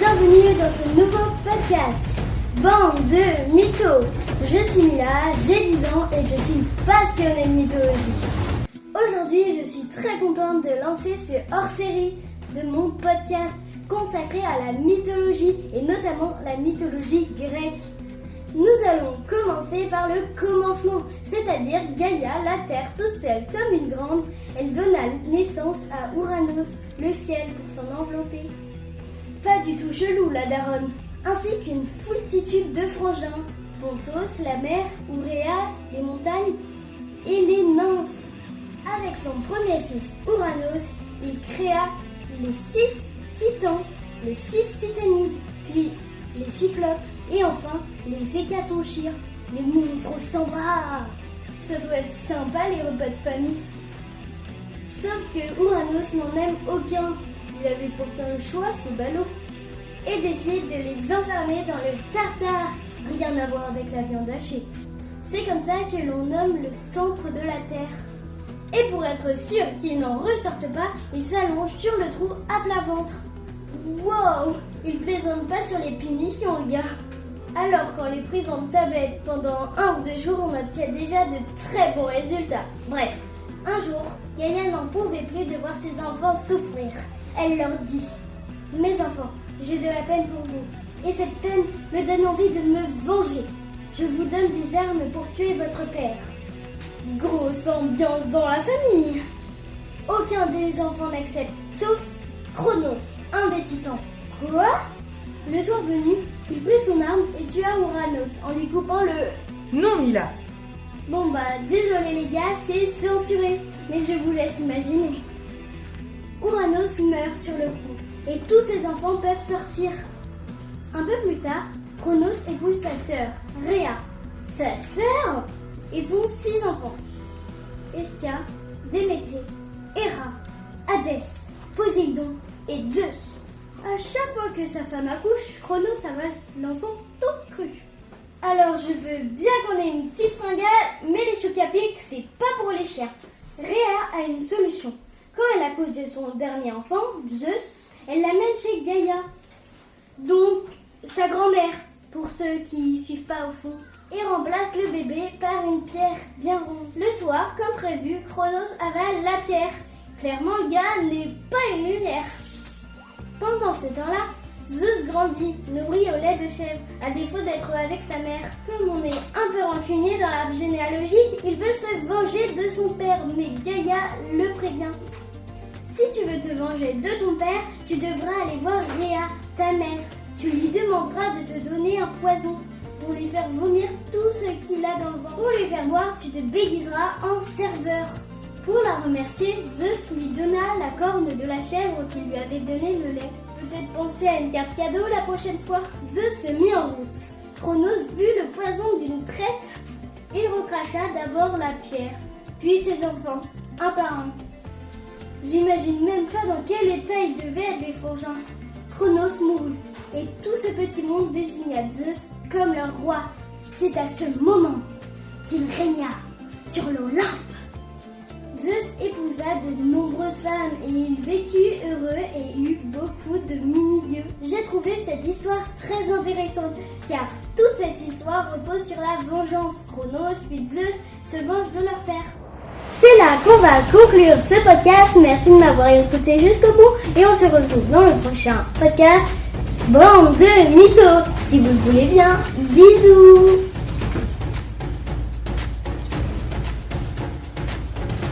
bienvenue dans ce nouveau podcast. Bande de mythos. Je suis Mila, j'ai 10 ans et je suis passionnée de mythologie. Aujourd'hui, je suis très contente de lancer ce hors-série de mon podcast consacré à la mythologie et notamment la mythologie grecque. Nous allons commencer par le commencement, c'est-à-dire Gaïa, la terre toute seule comme une grande, elle donna naissance à Ouranos, le ciel pour s'en envelopper. Pas du tout chelou la daronne, ainsi qu'une foultitude de frangins, Pontos, la mer, Ouréa, les montagnes et les nymphes. Avec son premier fils Ouranos, il créa les 6 titans, les 6 titanides, puis les cyclopes et enfin les hécatonchires, les monstres sans bras. Ça doit être sympa les repas de famille. Sauf que Ouranos n'en aime aucun. Il avait pourtant le choix, c'est ballot, et décide de les enfermer dans le tartare. Rien à voir avec la viande hachée. C'est comme ça que l'on nomme le centre de la terre. Et pour être sûr qu'ils n'en ressortent pas, il s'allonge sur le trou à plat ventre. Wow, il plaisante pas sur les punitions, le gars. Alors qu'en les privant de tablettes pendant 1 ou 2 jours, on obtient déjà de très bons résultats. Bref, un jour, Gaïa n'en pouvait plus de voir ses enfants souffrir. Elle leur dit: « Mes enfants, j'ai de la peine pour vous, et cette peine me donne envie de me venger. Je vous donne des armes pour tuer votre père. » Grosse ambiance dans la famille. Aucun des enfants n'accepte, sauf Cronos, un des titans. Quoi? Le soir venu, il prit son arme et tua Ouranos en lui coupant le... Non, Mila. Bon bah, désolé les gars, c'est censuré, mais je vous laisse imaginer. Ouranos meurt sur le coup, et tous ses enfants peuvent sortir. Un peu plus tard, Cronos épouse sa sœur, Rhea. Sa sœur? Ils font 6 enfants. Hestia, Déméter, Héra, Hadès, Poséidon et Zeus. À chaque fois que sa femme accouche, Cronos avale l'enfant tout cru. Alors je veux bien qu'on ait une petite fringale, mais les chocs à pic, c'est pas pour les chiens. Rhea a une solution. Quand elle accouche de son dernier enfant, Zeus, elle l'amène chez Gaïa. Donc, sa grand-mère, pour ceux qui suivent pas au fond, et remplace le bébé par une pierre bien ronde. Le soir, comme prévu, Cronos avale la pierre. Clairement, le gars n'est pas une lumière. Pendant ce temps-là, Zeus grandit, nourri au lait de chèvre, à défaut d'être avec sa mère. Comme on est un peu rancunier dans l'arbre généalogique, il veut se venger de son père, mais Gaïa le prévient. Si tu veux te venger de ton père, tu devras aller voir Rhea, ta mère. Tu lui demanderas de te donner un poison pour lui faire vomir tout ce qu'il a dans le ventre. Pour lui faire boire, tu te déguiseras en serveur. Pour la remercier, Zeus lui donna la corne de la chèvre qui lui avait donné le lait. Peut-être penser à une carte cadeau la prochaine fois. Zeus se mit en route. Cronos but le poison d'une traite. Il recracha d'abord la pierre, puis ses enfants, un par un. J'imagine même pas dans quel état ils devaient être les frangins. Cronos mourut, et tout ce petit monde désigna Zeus comme leur roi. C'est à ce moment qu'il régna sur l'Olympe. Zeus épousa de nombreuses femmes et il vécut heureux et eut beaucoup de mini-dieux. J'ai trouvé cette histoire très intéressante car toute cette histoire repose sur la vengeance. Cronos puis Zeus se vengent de leur père. C'est là qu'on va conclure ce podcast. Merci de m'avoir écouté jusqu'au bout et on se retrouve dans le prochain podcast. Bande de mythos, si vous le voulez bien. Bisous.